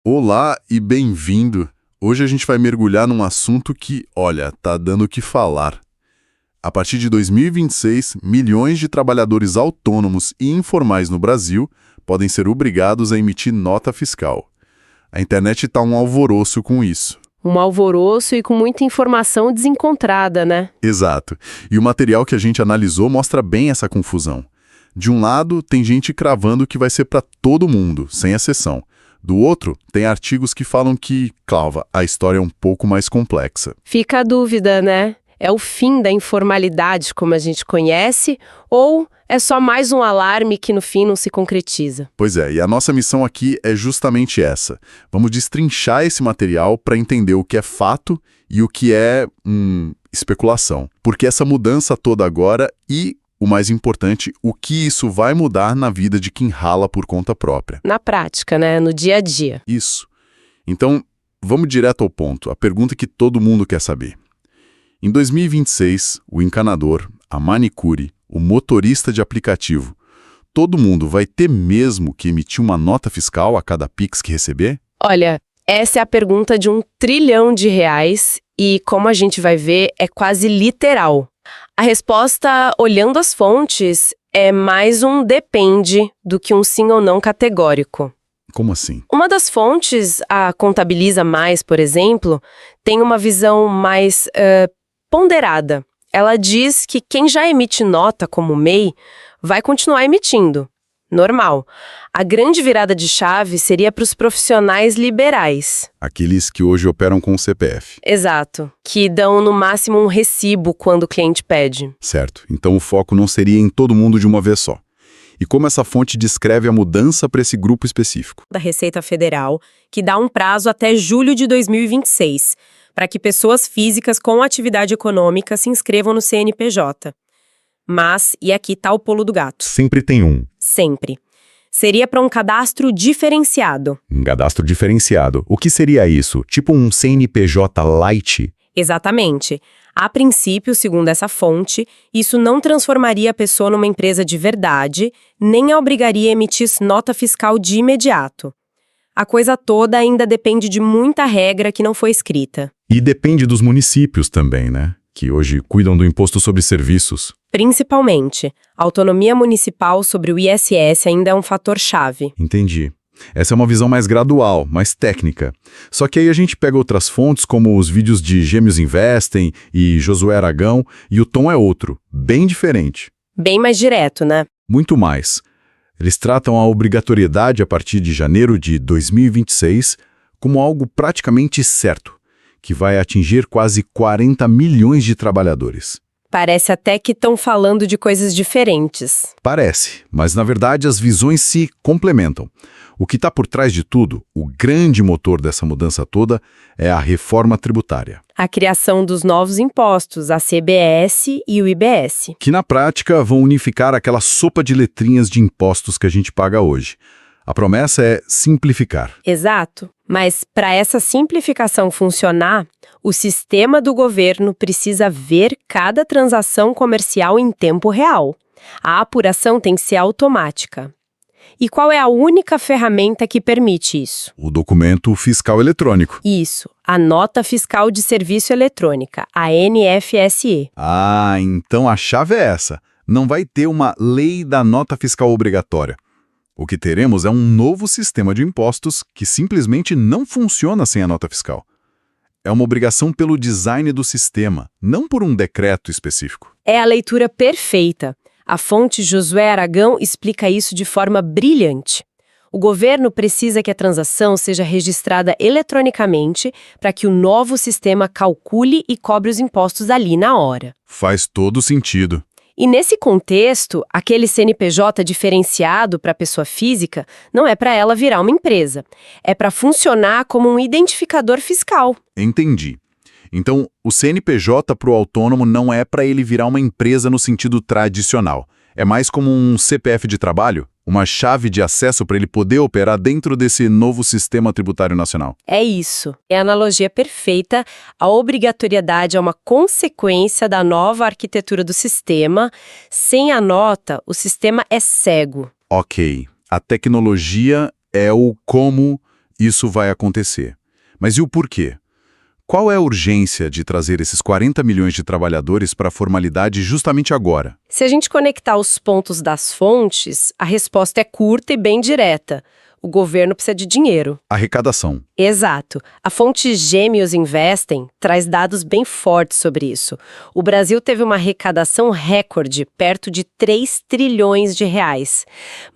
Olá e bem-vindo! Hoje a gente vai mergulhar num assunto que, olha, tá dando o que falar. A partir de 2026, milhões de trabalhadores autônomos e informais no Brasil podem ser obrigados a emitir nota fiscal. A internet tá um alvoroço com isso. Um alvoroço e com muita informação desencontrada, né? Exato. E o material que a gente analisou mostra bem essa confusão. De um lado, tem gente cravando que vai ser para todo mundo, sem exceção. Do outro, tem artigos que falam que, Cláudia, a história é um pouco mais complexa. Fica a dúvida, né? É o fim da informalidade como a gente conhece ou é só mais um alarme que no fim não se concretiza? Pois é, e a nossa missão aqui é justamente essa. Vamos destrinchar esse material para entender o que é fato e o que é especulação. Porque essa mudança toda agora e, o mais importante, o que isso vai mudar na vida de quem rala por conta própria. Na prática, né? No dia a dia. Isso. Então, vamos direto ao ponto, a pergunta que todo mundo quer saber. Em 2026, o encanador, a manicure, o motorista de aplicativo, todo mundo vai ter mesmo que emitir uma nota fiscal a cada Pix que receber? Olha, essa é a pergunta de R$ 1 trilhão e, como a gente vai ver, é quase literal. A resposta, olhando as fontes, é mais um depende do que um sim ou não categórico. Como assim? Uma das fontes, a Contabiliza Mais, por exemplo, tem uma visão mais ponderada. Ela diz que quem já emite nota como MEI vai continuar emitindo. Normal. A grande virada de chave seria para os profissionais liberais. Aqueles que hoje operam com o CPF. Exato. Que dão no máximo um recibo quando o cliente pede. Certo. Então o foco não seria em todo mundo de uma vez só. E como essa fonte descreve a mudança para esse grupo específico? Da Receita Federal, que dá um prazo até julho de 2026, para que pessoas físicas com atividade econômica se inscrevam no CNPJ. Mas, e aqui tá o pulo do gato. Sempre tem um. Sempre. Seria para um cadastro diferenciado. Um cadastro diferenciado. O que seria isso? Tipo um CNPJ Lite? Exatamente. A princípio, segundo essa fonte, isso não transformaria a pessoa numa empresa de verdade, nem a obrigaria a emitir nota fiscal de imediato. A coisa toda ainda depende de muita regra que não foi escrita. E depende dos municípios também, né? Que hoje cuidam do imposto sobre serviços. Principalmente, a autonomia municipal sobre o ISS ainda é um fator-chave. Entendi. Essa é uma visão mais gradual, mais técnica. Só que aí a gente pega outras fontes, como os vídeos de Gêmeos Investem e Josué Aragão, e o tom é outro, bem diferente. Bem mais direto, né? Muito mais. Eles tratam a obrigatoriedade a partir de janeiro de 2026 como algo praticamente certo, que vai atingir quase 40 milhões de trabalhadores. Parece até que estão falando de coisas diferentes. Parece, mas na verdade as visões se complementam. O que está por trás de tudo, o grande motor dessa mudança toda, é a reforma tributária. A criação dos novos impostos, a CBS e o IBS. Que na prática vão unificar aquela sopa de letrinhas de impostos que a gente paga hoje. A promessa é simplificar. Exato. Mas para essa simplificação funcionar, o sistema do governo precisa ver cada transação comercial em tempo real. A apuração tem que ser automática. E qual é a única ferramenta que permite isso? O documento fiscal eletrônico. Isso, a Nota Fiscal de Serviço Eletrônica, a NFSE. Ah, então a chave é essa. Não vai ter uma lei da nota fiscal obrigatória. O que teremos é um novo sistema de impostos que simplesmente não funciona sem a nota fiscal. É uma obrigação pelo design do sistema, não por um decreto específico. É a leitura perfeita. A fonte Josué Aragão explica isso de forma brilhante. O governo precisa que a transação seja registrada eletronicamente para que o novo sistema calcule e cobre os impostos ali na hora. Faz todo sentido. E nesse contexto, aquele CNPJ diferenciado para a pessoa física não é para ela virar uma empresa. É para funcionar como um identificador fiscal. Entendi. Então, o CNPJ para o autônomo não é para ele virar uma empresa no sentido tradicional. É mais como um CPF de trabalho? Uma chave de acesso para ele poder operar dentro desse novo sistema tributário nacional? É isso. É a analogia perfeita. A obrigatoriedade é uma consequência da nova arquitetura do sistema. Sem a nota, o sistema é cego. Ok. A tecnologia é o como isso vai acontecer. Mas e o porquê? Qual é a urgência de trazer esses 40 milhões de trabalhadores para a formalidade justamente agora? Se a gente conectar os pontos das fontes, a resposta é curta e bem direta. O governo precisa de dinheiro. Arrecadação. Exato. A fonte Gêmeos Investem traz dados bem fortes sobre isso. O Brasil teve uma arrecadação recorde, perto de 3 trilhões de reais.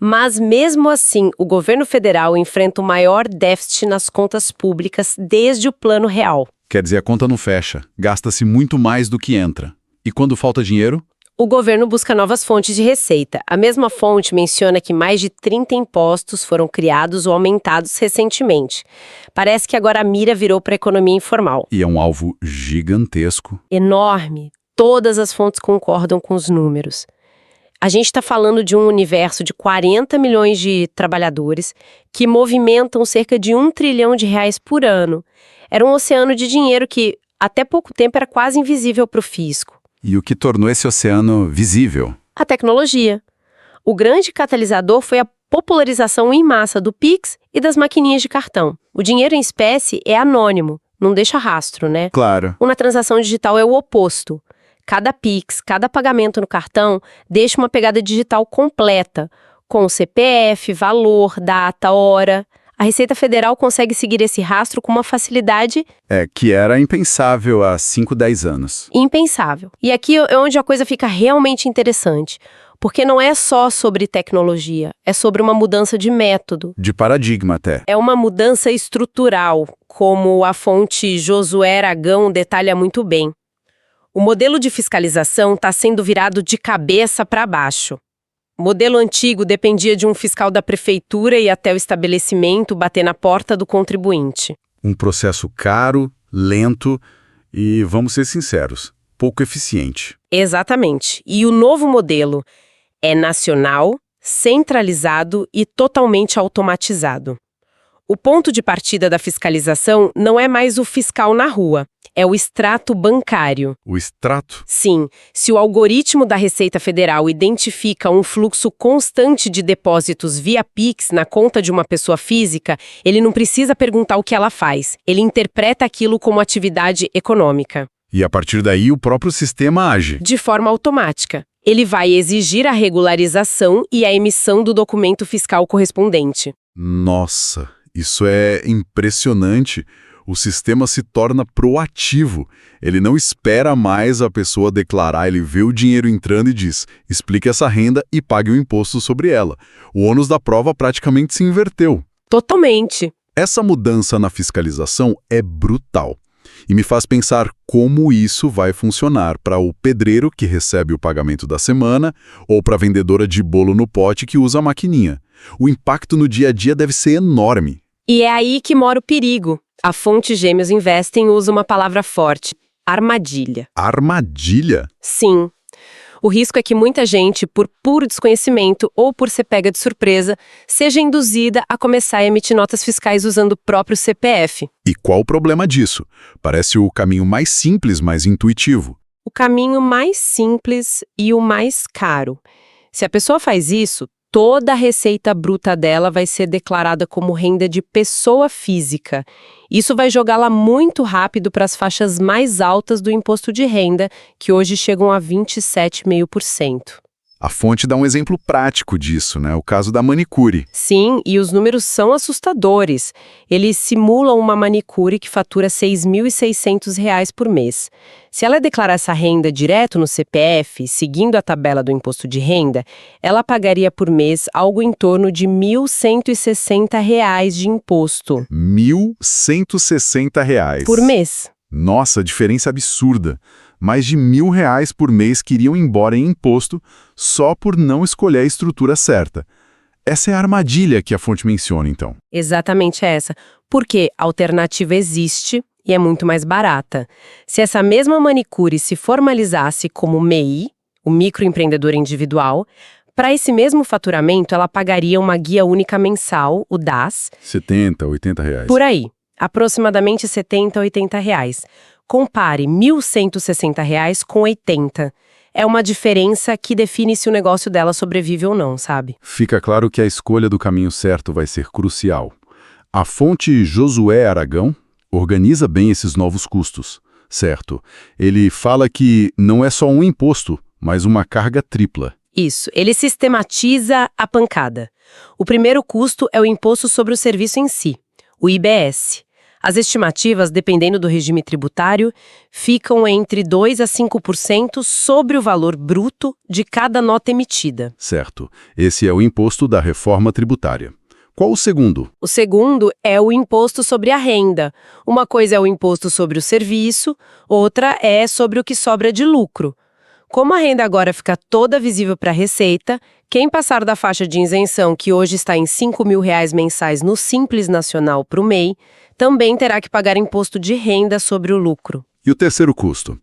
Mas, mesmo assim, o governo federal enfrenta o maior déficit nas contas públicas desde o Plano Real. Quer dizer, a conta não fecha. Gasta-se muito mais do que entra. E quando falta dinheiro? O governo busca novas fontes de receita. A mesma fonte menciona que mais de 30 impostos foram criados ou aumentados recentemente. Parece que agora a mira virou para a economia informal. E é um alvo gigantesco. Enorme. Todas as fontes concordam com os números. A gente está falando de um universo de 40 milhões de trabalhadores que movimentam cerca de 1 trilhão de reais por ano. Era um oceano de dinheiro que, até pouco tempo, era quase invisível para o fisco. E o que tornou esse oceano visível? A tecnologia. O grande catalisador foi a popularização em massa do Pix e das maquininhas de cartão. O dinheiro em espécie é anônimo, não deixa rastro, né? Claro. Uma transação digital é o oposto. Cada Pix, cada pagamento no cartão deixa uma pegada digital completa, com CPF, valor, data, hora. A Receita Federal consegue seguir esse rastro com uma facilidade Que era impensável há 5, 10 anos. impensável. E aqui é onde a coisa fica realmente interessante, porque não é só sobre tecnologia, é sobre uma mudança de método. De paradigma até. É uma mudança estrutural, como a fonte Josué Aragão detalha muito bem. O modelo de fiscalização está sendo virado de cabeça para baixo. O modelo antigo dependia de um fiscal da prefeitura e até o estabelecimento bater na porta do contribuinte. Um processo caro, lento e, vamos ser sinceros, pouco eficiente. Exatamente. E o novo modelo é nacional, centralizado e totalmente automatizado. O ponto de partida da fiscalização não é mais o fiscal na rua, é o extrato bancário. O extrato? Sim, se o algoritmo da Receita Federal identifica um fluxo constante de depósitos via Pix na conta de uma pessoa física, ele não precisa perguntar o que ela faz, ele interpreta aquilo como atividade econômica. E a partir daí o próprio sistema age. De forma automática. Ele vai exigir a regularização e a emissão do documento fiscal correspondente. Nossa, isso é impressionante. O sistema se torna proativo. Ele não espera mais a pessoa declarar, ele vê o dinheiro entrando e diz: explique essa renda e pague o imposto sobre ela. O ônus da prova praticamente se inverteu. Totalmente. Essa mudança na fiscalização é brutal. E me faz pensar como isso vai funcionar para o pedreiro que recebe o pagamento da semana ou para a vendedora de bolo no pote que usa a maquininha. O impacto no dia a dia deve ser enorme. E é aí que mora o perigo. A fonte Gêmeos Investem usa uma palavra forte: armadilha. Armadilha? Sim. O risco é que muita gente, por puro desconhecimento ou por ser pega de surpresa, seja induzida a começar a emitir notas fiscais usando o próprio CPF. E qual o problema disso? Parece o caminho mais simples, mais intuitivo. O caminho mais simples e o mais caro. Se a pessoa faz isso, toda a receita bruta dela vai ser declarada como renda de pessoa física. Isso vai jogá-la muito rápido para as faixas mais altas do imposto de renda, que hoje chegam a 27,5%. A fonte dá um exemplo prático disso, né? O caso da manicure. Sim, e os números são assustadores. Eles simulam uma manicure que fatura R$ 6.600 por mês. Se ela declarar essa renda direto no CPF, seguindo a tabela do imposto de renda, ela pagaria por mês algo em torno de R$ 1.160 de imposto. R$ 1.160. Por mês. Nossa, diferença absurda. Mais de R$ 1.000 por mês que iriam embora em imposto só por não escolher a estrutura certa. Essa é a armadilha que a fonte menciona, então. Exatamente essa. Porque a alternativa existe e é muito mais barata. Se essa mesma manicure se formalizasse como MEI, o microempreendedor individual, para esse mesmo faturamento ela pagaria uma guia única mensal, o DAS. R$ 70, R$ 80. Por aí, aproximadamente R$ 70 a R$ 80. Compare R$ 1.160 com 80. É uma diferença que define se o negócio dela sobrevive ou não, sabe? Fica claro que a escolha do caminho certo vai ser crucial. A fonte Josué Aragão organiza bem esses novos custos, certo? Ele fala que não é só um imposto, mas uma carga tripla. Isso, ele sistematiza a pancada. O primeiro custo é o imposto sobre o serviço em si, o IBS. As estimativas, dependendo do regime tributário, ficam entre 2% a 5% sobre o valor bruto de cada nota emitida. Certo. Esse é o imposto da reforma tributária. Qual o segundo? O segundo é o imposto sobre a renda. Uma coisa é o imposto sobre o serviço, outra é sobre o que sobra de lucro. Como a renda agora fica toda visível para a Receita, quem passar da faixa de isenção, que hoje está em R$ 5.000 mensais no Simples Nacional para o MEI, também terá que pagar imposto de renda sobre o lucro. E o terceiro custo?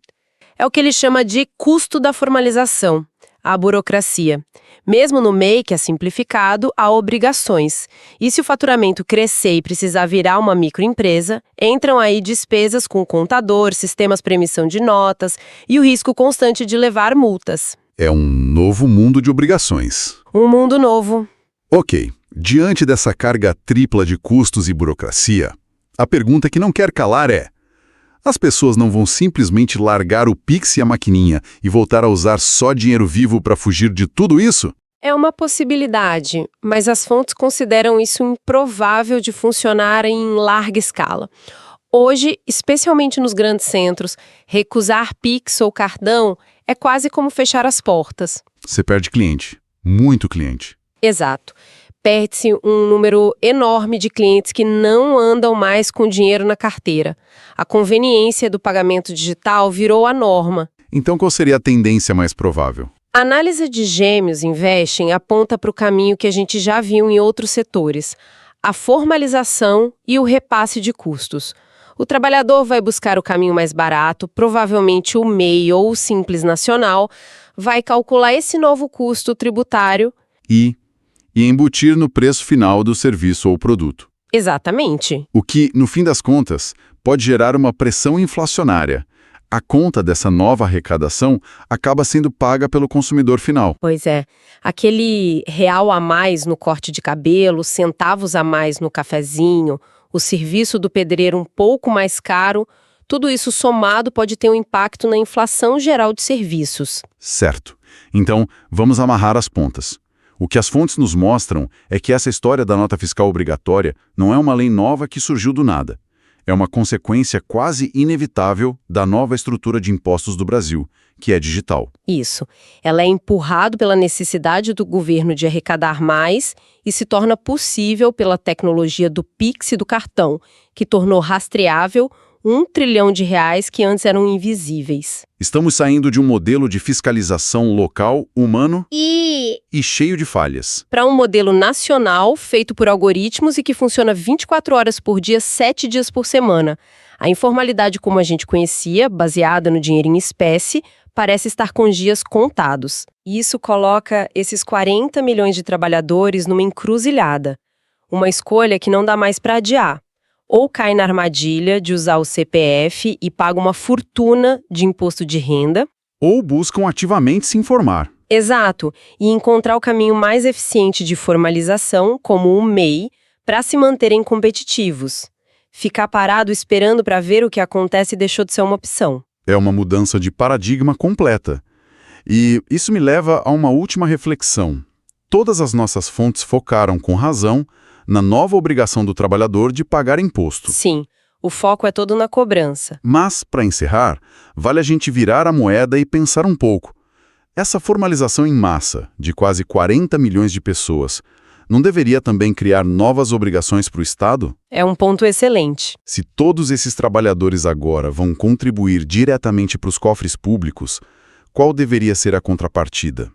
É o que ele chama de custo da formalização, a burocracia. Mesmo no MEI, que é simplificado, há obrigações. E se o faturamento crescer e precisar virar uma microempresa, entram aí despesas com contador, sistemas para emissão de notas e o risco constante de levar multas. É um novo mundo de obrigações. Um mundo novo. Ok, diante dessa carga tripla de custos e burocracia, a pergunta que não quer calar é: as pessoas não vão simplesmente largar o Pix e a maquininha e voltar a usar só dinheiro vivo para fugir de tudo isso? É uma possibilidade, mas as fontes consideram isso improvável de funcionar em larga escala. Hoje, especialmente nos grandes centros, recusar Pix ou cartão é quase como fechar as portas. Você perde cliente, muito cliente. Exato. Perde-se um número enorme de clientes que não andam mais com dinheiro na carteira. A conveniência do pagamento digital virou a norma. Então qual seria a tendência mais provável? A análise de Gêmeos Investing aponta para o caminho que a gente já viu em outros setores: a formalização e o repasse de custos. O trabalhador vai buscar o caminho mais barato, provavelmente o MEI ou o Simples Nacional, vai calcular esse novo custo tributário E embutir no preço final do serviço ou produto. Exatamente. O que, no fim das contas, pode gerar uma pressão inflacionária. A conta dessa nova arrecadação acaba sendo paga pelo consumidor final. Pois é. Aquele real a mais no corte de cabelo, centavos a mais no cafezinho, o serviço do pedreiro um pouco mais caro, tudo isso somado pode ter um impacto na inflação geral de serviços. Certo. Então, vamos amarrar as pontas. O que as fontes nos mostram é que essa história da nota fiscal obrigatória não é uma lei nova que surgiu do nada. É uma consequência quase inevitável da nova estrutura de impostos do Brasil, que é digital. Isso. Ela é empurrada pela necessidade do governo de arrecadar mais e se torna possível pela tecnologia do Pix e do cartão, que tornou rastreável R$ 1 trilhão que antes eram invisíveis. Estamos saindo de um modelo de fiscalização local, humano e cheio de falhas. Para um modelo nacional, feito por algoritmos e que funciona 24 horas por dia, 7 dias por semana. A informalidade como a gente conhecia, baseada no dinheiro em espécie, parece estar com dias contados. Isso coloca esses 40 milhões de trabalhadores numa encruzilhada. Uma escolha que não dá mais para adiar. Ou cai na armadilha de usar o CPF e paga uma fortuna de imposto de renda. Ou buscam ativamente se informar. Exato, e encontrar o caminho mais eficiente de formalização, como o MEI, para se manterem competitivos. Ficar parado esperando para ver o que acontece deixou de ser uma opção. É uma mudança de paradigma completa. E isso me leva a uma última reflexão. Todas as nossas fontes focaram com razão na nova obrigação do trabalhador de pagar imposto. Sim, o foco é todo na cobrança. Mas, para encerrar, vale a gente virar a moeda e pensar um pouco. Essa formalização em massa, de quase 40 milhões de pessoas, não deveria também criar novas obrigações para o Estado? É um ponto excelente. Se todos esses trabalhadores agora vão contribuir diretamente para os cofres públicos, qual deveria ser a contrapartida?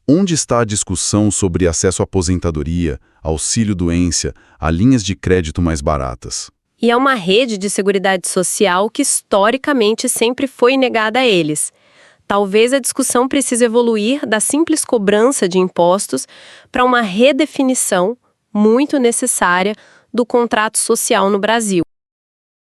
Onde está a discussão sobre acesso à aposentadoria, auxílio-doença, a linhas de crédito mais baratas? E é uma rede de seguridade social que historicamente sempre foi negada a eles. Talvez a discussão precise evoluir da simples cobrança de impostos para uma redefinição muito necessária do contrato social no Brasil.